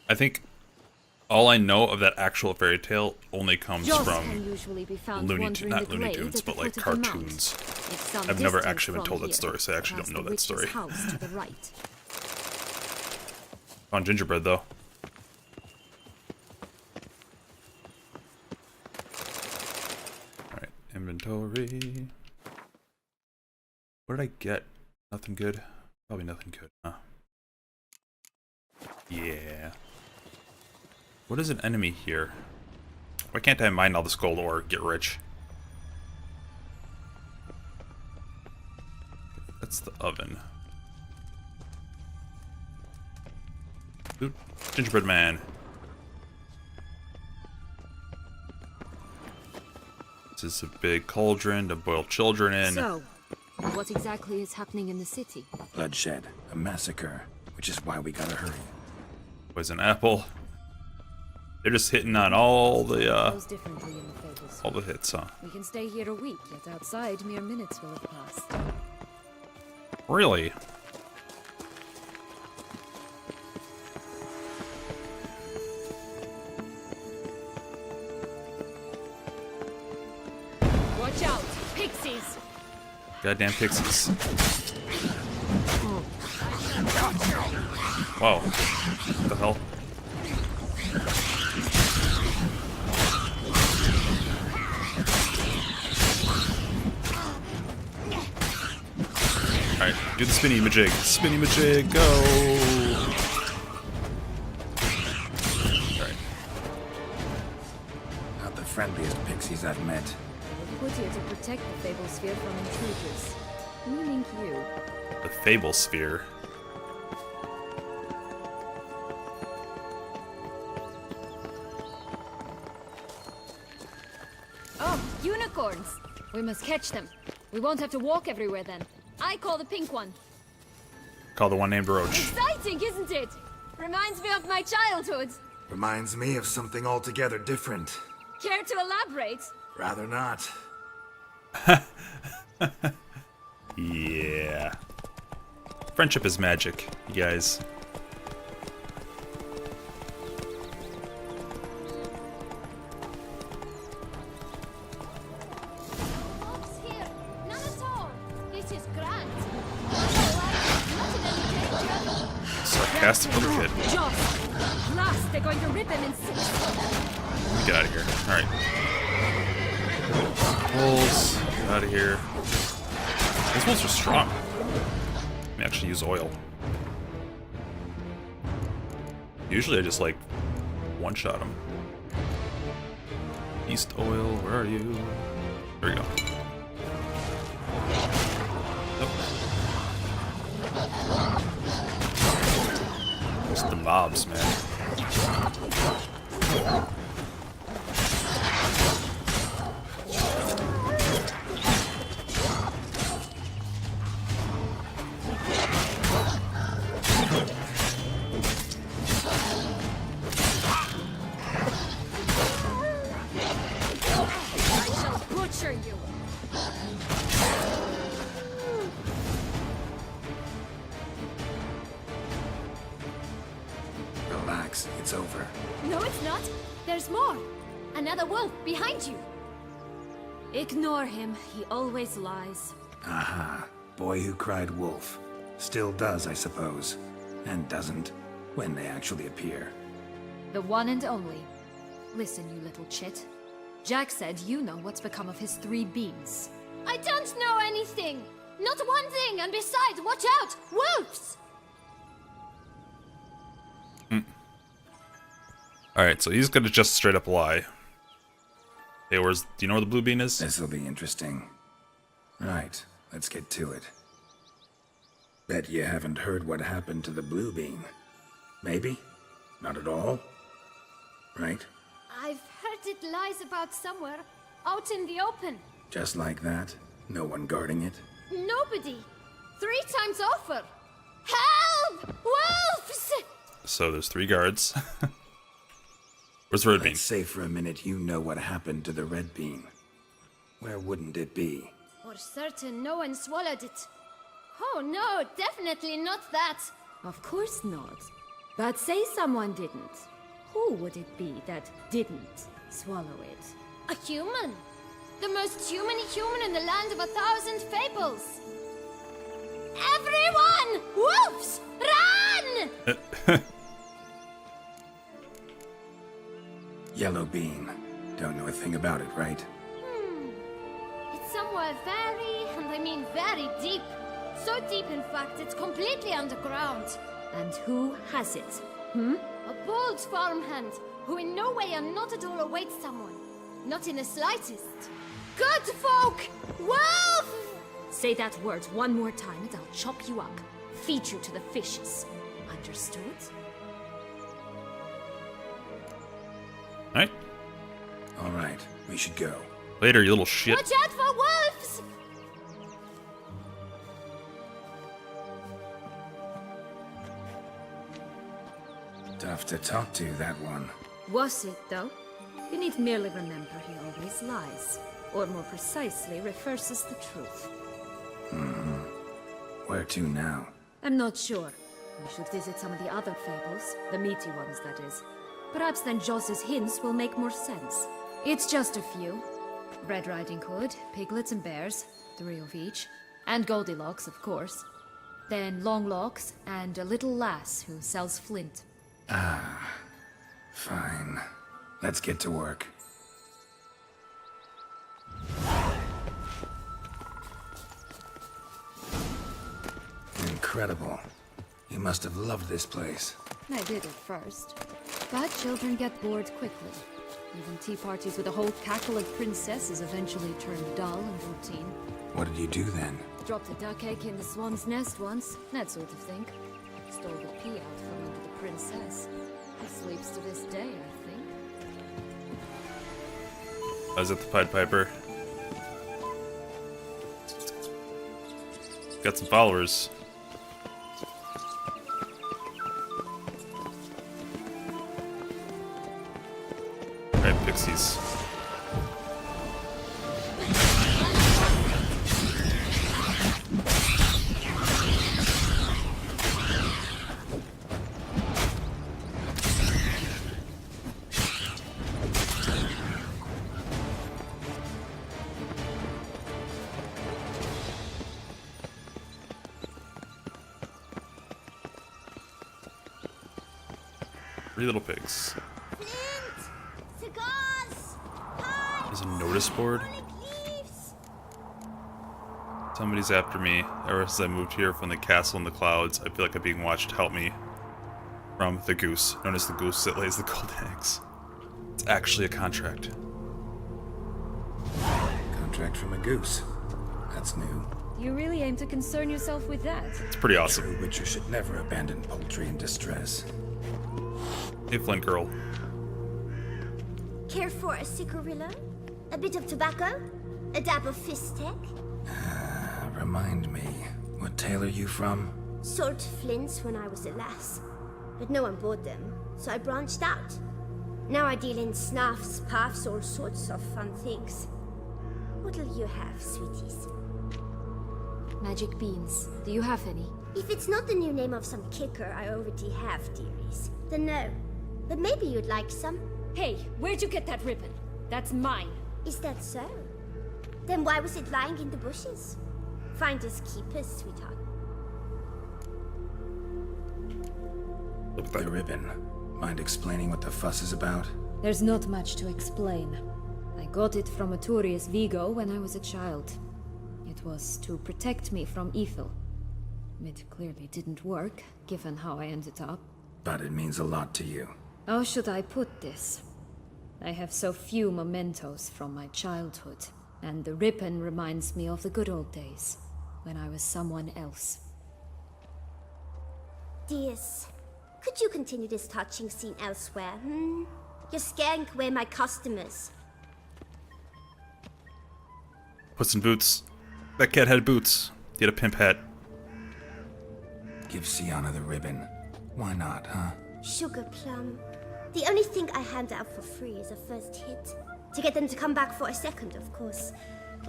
I think all I know of that actual fairy tale only comes from Looney Tunes, but like cartoons. I've never actually been told that story, so I actually don't know that story. Found gingerbread though. Alright, inventory. What did I get? Nothing good? Probably nothing good, huh? Yeah. What is an enemy here? Why can't I mine all this gold or get rich? That's the oven. Ooh, gingerbread man. This is a big cauldron to boil children in. So, what exactly is happening in the city? Bloodshed, a massacre, which is why we gotta hurry. Poison apple. They're just hitting on all the hits, huh? We can stay here a week, yet outside mere minutes will have passed. Really? Watch out, pixies! Goddamn pixies. Whoa. What the hell? Alright, do the spinny majig. Spinny majig, go! Alright. Not the friendliest pixies I've met. We're put here to protect the Fable Sphere from intruders. Meaning you. The Fable Sphere. Oh, unicorns! We must catch them. We won't have to walk everywhere then. I call the pink one. Call the one named Roach. Exciting, isn't it? Reminds me of my childhood. Reminds me of something altogether different. Care to elaborate? Rather not. Yeah. Friendship is magic, you guys. Here, none at all. This is grand. Sarcastic little kid. Joss, last they're going to rip him in six. Let me get out of here. Alright. Wolves, get out of here. These wolves are strong. Let me actually use oil. Usually I just like one-shot them. East oil, where are you? There we go. Nope. Just the mobs, man. Relax, it's over. No, it's not. There's more. Another wolf behind you. Ignore him. He always lies. Aha. Boy who cried wolf. Still does, I suppose. And doesn't, when they actually appear. The one and only. Listen, you little chit. Jack said you know what's become of his 3 beans. I don't know anything! Not one thing, and besides, watch out! Wolves! Alright, so he's gonna just straight up lie. Hey, do you know where the blue bean is? This'll be interesting. Right, let's get to it. Bet you haven't heard what happened to the blue bean. Maybe? Not at all? Right? I've heard it lies about somewhere, out in the open. Just like that? No one guarding it? Nobody. 3 times offer. Help! Wolves! So there's 3 guards. Where's the red bean? Let's say for a minute you know what happened to the red bean. Where wouldn't it be? For certain, no one swallowed it. Oh no, definitely not that. Of course not. But say someone didn't. Who would it be that didn't swallow it? A human. The most human in the land of 1,000 fables. Everyone! Wolves! Run! Yellow bean. Don't know a thing about it, right? It's somewhere very, and I mean very deep. So deep, in fact, it's completely underground. And who has it? A bold farmhand, who in no way and not at all awaits someone. Not in the slightest. Good folk! Wolf! Say that word one more time and I'll chop you up. Feed you to the fishes. Understood? Alright. Alright, we should go. Later, you little shit. Watch out for wolves! Tough to talk to, that one. Was it, though? You need merely remember he always lies. Or more precisely, reverses the truth. Where to now? I'm not sure. We should visit some of the other fables. The meaty ones, that is. Perhaps then Joss's hints will make more sense. It's just a few. Red Riding Hood, piglets and bears, 3 of each. And Goldilocks, of course. Then Longlocks, and a little lass who sells flint. Fine. Let's get to work. Incredible. You must have loved this place. I did at first. But children get bored quickly. Even tea parties with a whole cackle of princesses eventually turn dull and routine. What did you do then? Dropped a duck egg in the swan's nest once, that sort of thing. Stole the pea out from under the princess. He sleeps to this day, I think. I was at the Pied Piper. Got some followers. Alright, pixies. Three little pigs. Flint! Cigars! Pipes! There's a notice board. Olive leaves! Somebody's after me. Ever since I moved here from the castle in the clouds, I feel like I'm being watched. Help me. From the goose, known as the goose that lays the gold eggs. It's actually a contract. Contract from a goose. That's new. You really aim to concern yourself with that? It's pretty awesome. True witcher should never abandon poultry in distress. Hey, Flint girl. Care for a cigarillo? A bit of tobacco? A dab of fistek? Remind me, what tale are you from? Sold flints when I was a lass. But no one bought them, so I branched out. Now I deal in snuffs, puffs, all sorts of fun things. What'll you have, sweeties? Magic beans. Do you have any? If it's not the new name of some kicker I already have, dearies, then no. But maybe you'd like some. Hey, where'd you get that ribbon? That's mine. Is that so? Then why was it lying in the bushes? Finders keepers, sweetheart. Look at The that. ribbon. Mind explaining what the fuss is about? There's not much to explain. I got it from Aturius Vigo when I was a child. It was to protect me from evil. It clearly didn't work, given how I ended up. But it means a lot to you. How should I put this? I have so few mementos from my childhood, and the ribbon reminds me of the good old days, when I was someone else. Dears, could you continue this touching scene elsewhere, You're scaring away my customers. Puss in Boots. That cat had boots. He had a pimp hat. Give Sienna the ribbon. Why not, huh? Sugar plum. The only thing I hand out for free is a first hit. To get them to come back for a second, of course.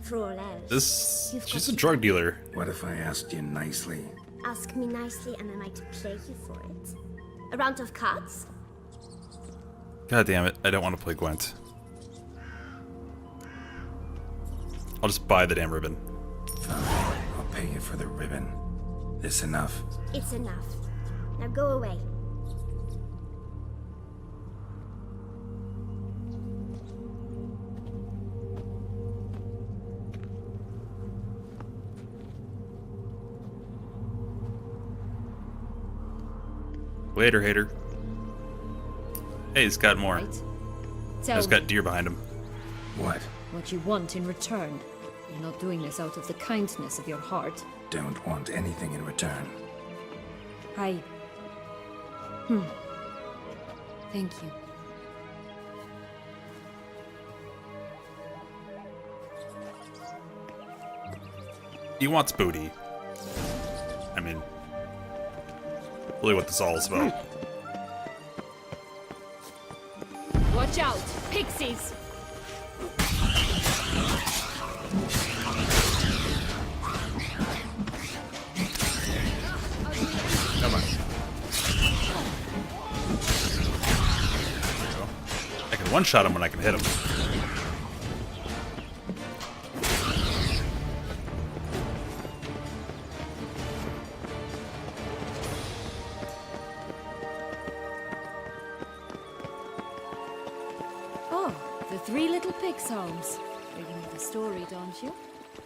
For all else. She's a drug dealer. What if I asked you nicely? Ask me nicely and I might play you for it. A round of cards? God damn it, I don't want to play Gwent. I'll just buy the damn ribbon. Fine, I'll pay you for the ribbon. This enough? It's enough. Now go away. Later, hater. Hey, he's got more. Right. Tell He's me got deer behind him. What? what you want in return. You're not doing this out of the kindness of your heart. Don't want anything in return. I... Thank you. He wants booty. I mean, really what this all is about. Watch out! Pixies! Come on. I can one-shot him when I can hit him. The Three Little Pigs' homes. Beginning the story, don't you?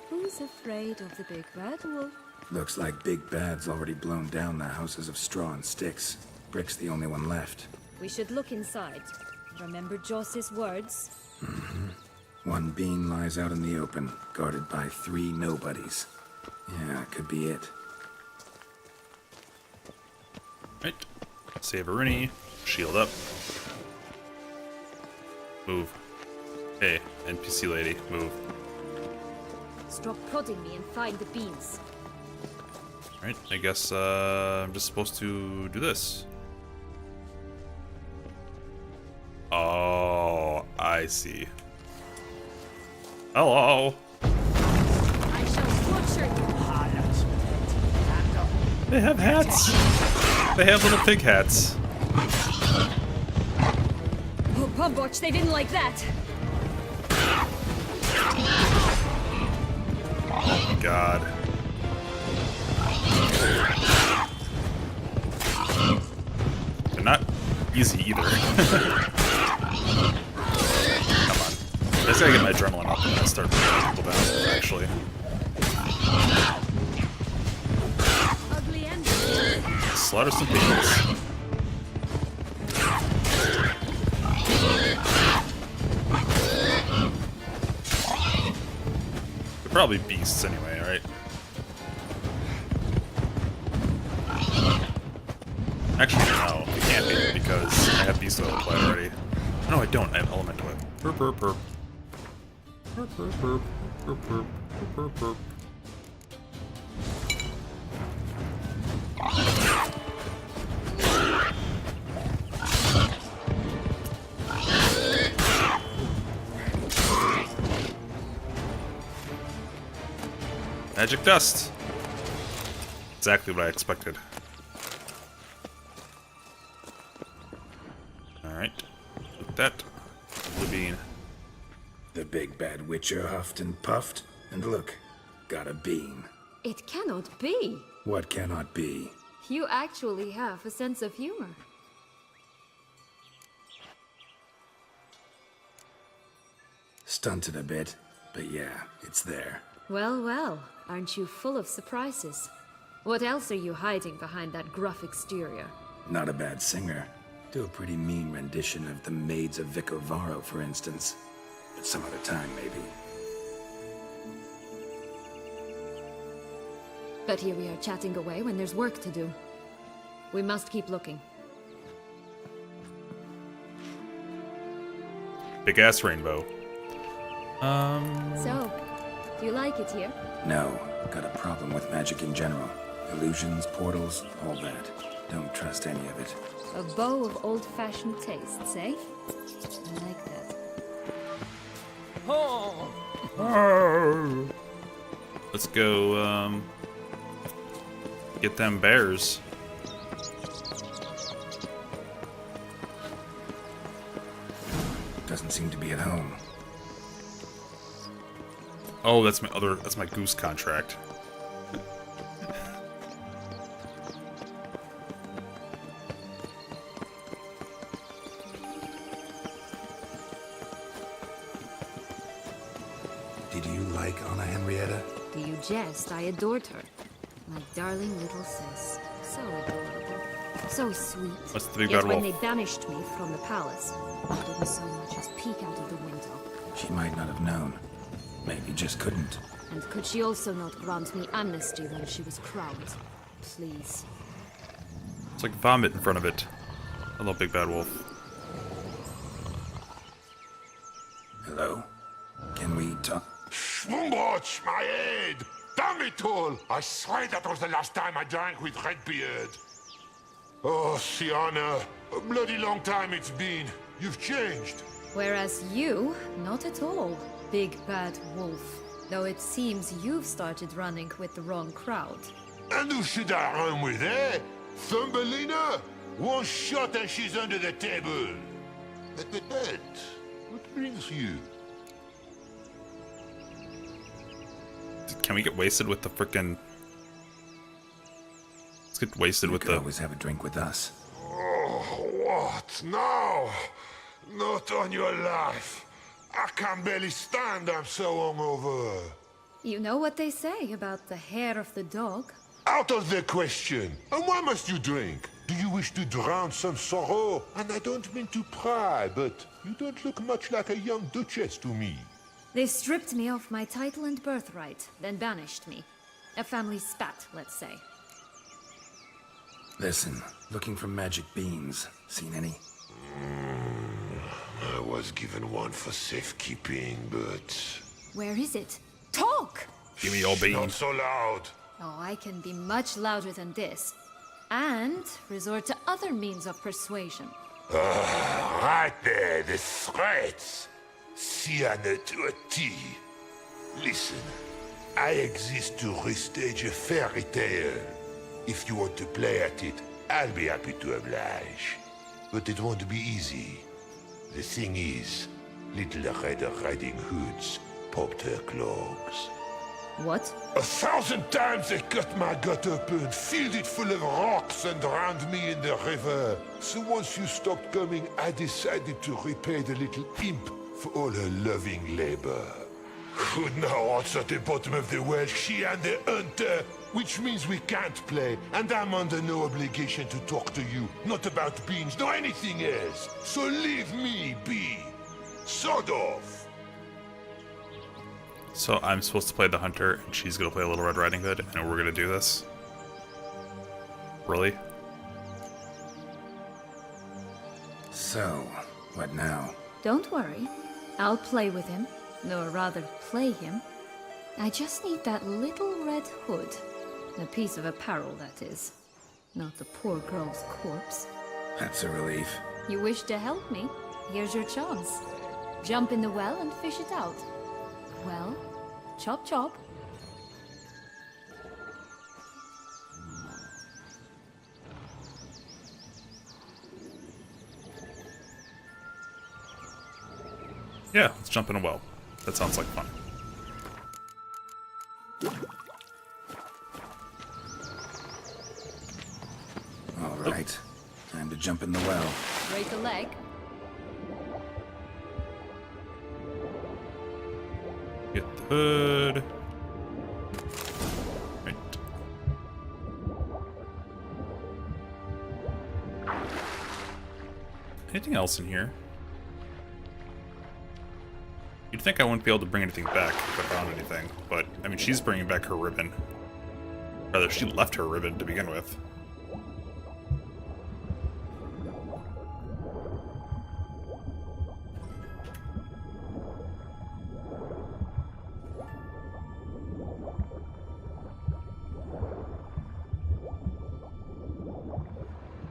Who's afraid of the big bad wolf? Looks like Big Bad's already blown down the houses of straw and sticks. Brick's the only one left. We should look inside. Remember Joss's words? One bean lies out in the open, guarded by 3 nobodies. Yeah, could be it. Right. Save a Rooney. Shield up. Move. Hey, NPC lady, move. Stop prodding me and find the beans. Right, I guess I'm just supposed to do this. Oh, I see. Hello. I shall torture you. They have hats. They have little pig hats. Oh, Pumbotch, they didn't like that. Oh my god. They're not easy either. Come on. I just gotta get my adrenaline up and then start putting people down, actually. Ugly end. Slaughter some beans. They're probably beasts anyway, right? Actually, no, it can't be because I have beast oil applied already. No, I don't. I have element oil. Perp, perp, perp. Perp, perp, perp. Perp, perp, perp, perp, perp. Magic dust. Exactly what I expected. Alright. With that. Blue bean. The Big Bad Witcher huffed and puffed, and look, got a bean. It cannot be. What cannot be? You actually have a sense of humor. Stunted a bit, but yeah, it's there. Well, well, aren't you full of surprises? What else are you hiding behind that gruff exterior? Not a bad singer. Do a pretty mean rendition of The Maids of Vicovaro, for instance. But some other time, maybe. But here we are chatting away when there's work to do. We must keep looking. Big ass rainbow. So, do you like it here? No, got a problem with magic in general. Illusions, portals, all that. Don't trust any of it. A bow of old-fashioned tastes, eh? I like that. Let's go, get them bears. Doesn't seem to be at home. Oh, that's my goose contract. Did you like Anna Henrietta? Do you jest? I adored her. My darling little sis. So adorable. So sweet. What's the big Yet bad when wolf? they banished me from the palace, I didn't so much as peek out of the window. She might not have known. Maybe just couldn't. And could she also not grant me amnesty when she was crowned? Please. It's like vomit in front of it. Hello, big bad wolf. Hello? Can we talk? Schwumbotch, my head! Damn it all! I swear that was the last time I drank with Redbeard. Oh, Sienna, a bloody long time it's been. You've changed. Whereas you, not at all, big bad wolf. Though it seems you've started running with the wrong crowd. And who should I run with, eh? Thumbelina? One shot and she's under the table. But, what brings you? Can we get wasted with the frickin'... Let's get wasted You with could the... always have a drink with us. Oh, what now? Not on your life. I can barely stand, I'm so hungover. You know what they say about the hair of the dog? Out of the question. And why must you drink? Do you wish to drown some sorrow? And I don't mean to pry, but you don't look much like a young duchess to me. They stripped me of my title and birthright, then banished me. A family spat, let's say. Listen, looking for magic beans. Seen any? I was given one for safekeeping, but... Where is it? Talk! Give me your bean. Not so loud. Oh, I can be much louder than this. And resort to other means of persuasion. Right there, the threats. Sienna to a T. Listen, I exist to restage a fairy tale. If you want to play at it, I'll be happy to oblige. But it won't be easy. The thing is, Little Red Riding Hoods popped her clogs. What? 1,000 times they cut my gut open, filled it full of rocks and drowned me in the river. So once you stopped coming, I decided to repay the little imp for all her loving labor. Who now what's at the bottom of the well, she and the hunter, which means we can't play, and I'm under no obligation to talk to you, not about beans, nor anything else. So leave me be. Sod off. So I'm supposed to play the hunter, and she's gonna play Little Red Riding Hood, and we're gonna do this? Really? So, what now? Don't worry. I'll play with him. Or rather, play him. I just need that little red hood. A piece of apparel, that is. Not the poor girl's corpse. That's a relief. You wish to help me? Here's your chance. Jump in the well and fish it out. Well, chop chop. Yeah, let's jump in a well. That sounds like fun. All right. Time to jump in the well. Break a leg. Get the hood. Right. Anything else in here? You'd think I wouldn't be able to bring anything back if I found anything, but, I mean, she's bringing back her ribbon. Rather, she left her ribbon to begin with.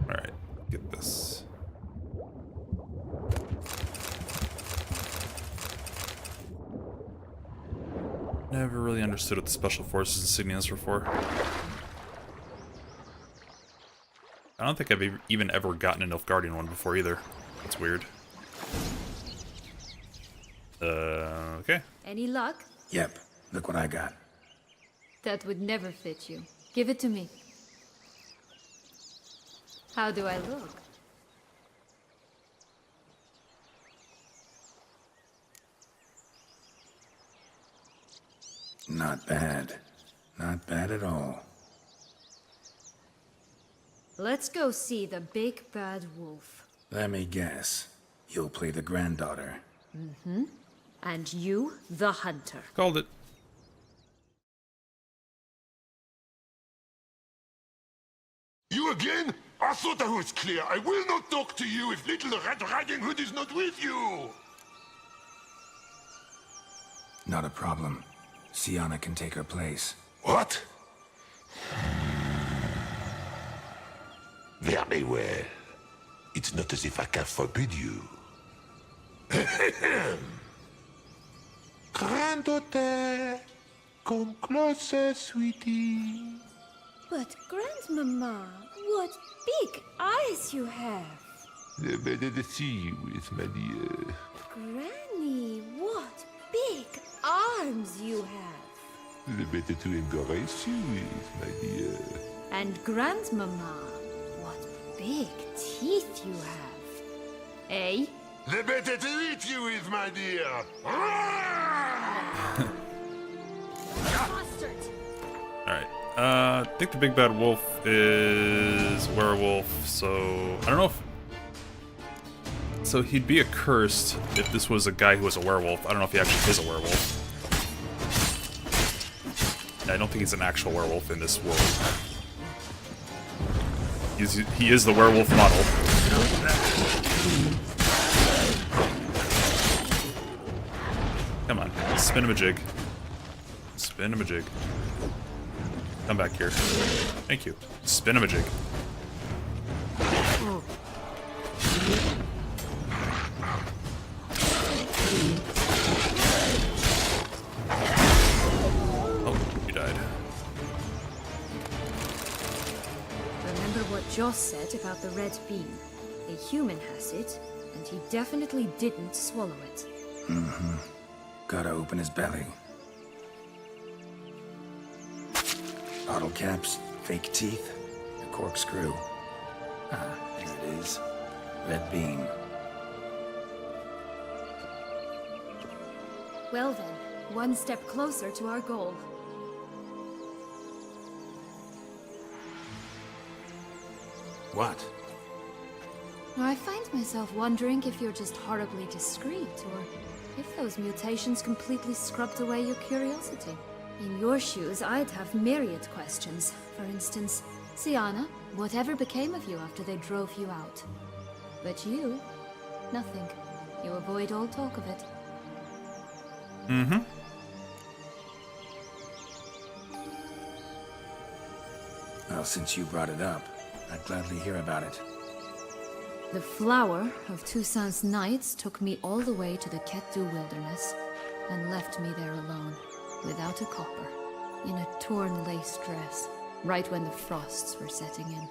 Alright, get this. Never really understood what the Special Forces insignias were for. I don't think I've even ever gotten a Nilfgaardian one before either. That's weird. Okay. Any luck? Yep, look what I got. That would never fit you. Give it to me. How do I look? Not bad. Not bad at all. Let's go see the big bad wolf. Let me guess. You'll play the granddaughter. Mm-hmm. And you, the hunter. Called it. You again? I thought I was clear. I will not talk to you if little Red Riding Hood is not with you! Not a problem. Sienna can take her place. What? Very well. It's not as if I can forbid you. Granddaughter, come closer, sweetie. But Grandmama, what big eyes you have! The better to see you with, my dear. Granny, what big arms you have! The better to embrace you with, my dear. And Grandmama, what big teeth you have. Eh? The better to eat you with, my dear. Bastard! Alright. I think the big bad wolf is werewolf, so I don't know if... So he'd be accursed if this was a guy who was a werewolf. I don't know if he actually is a werewolf. I don't think he's an actual werewolf in this world. He is the werewolf model. Come on, spin him a jig. Spin him a jig. Come back here. Thank you. Spin him a jig. Oh, you died. Remember what Joss said about the red bean? A human has it, and he definitely didn't swallow it. Mm-hmm. Gotta open his belly. Bottle caps, fake teeth, a corkscrew. Ah, there it is. Red bean. Well then, one step closer to our goal. What? I find myself wondering if you're just horribly discreet, or if those mutations completely scrubbed away your curiosity. In your shoes, I'd have myriad questions. For instance, Sienna, whatever became of you after they drove you out? But you, nothing. You avoid all talk of it. Mm-hmm. Well, since you brought it up, I'd gladly hear about it. The flower of Toussaint's knights took me all the way to the Ketdu wilderness and left me there alone, without a copper, in a torn lace dress, right when the frosts were setting in.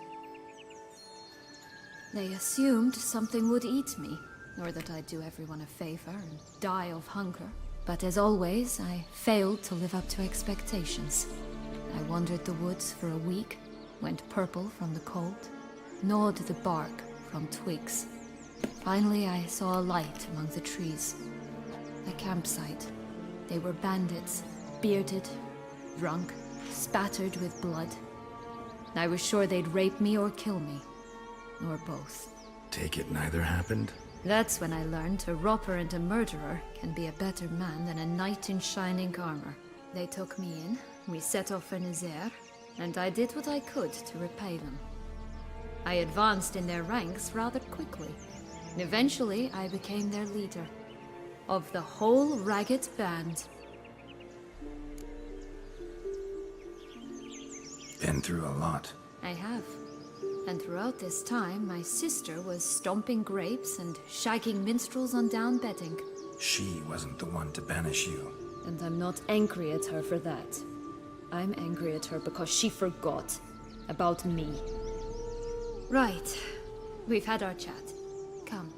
They assumed something would eat me, or that I'd do everyone a favor and die of hunger. But as always, I failed to live up to expectations. I wandered the woods for a week, went purple from the cold, gnawed the bark from twigs. Finally, I saw a light among the trees. A campsite. They were bandits, bearded, drunk, spattered with blood. I was sure they'd rape me or kill me. Or both. Take it neither happened? That's when I learned a robber and a murderer can be a better man than a knight in shining armor. They took me in, we set off for Nazaire, and I did what I could to repay them. I advanced in their ranks rather quickly. Eventually, I became their leader. Of the whole ragged band. Been through a lot. I have. And throughout this time, my sister was stomping grapes and shagging minstrels on down bedding. She wasn't the one to banish you. And I'm not angry at her for that. I'm angry at her because she forgot about me. Right. We've had our chat. Come.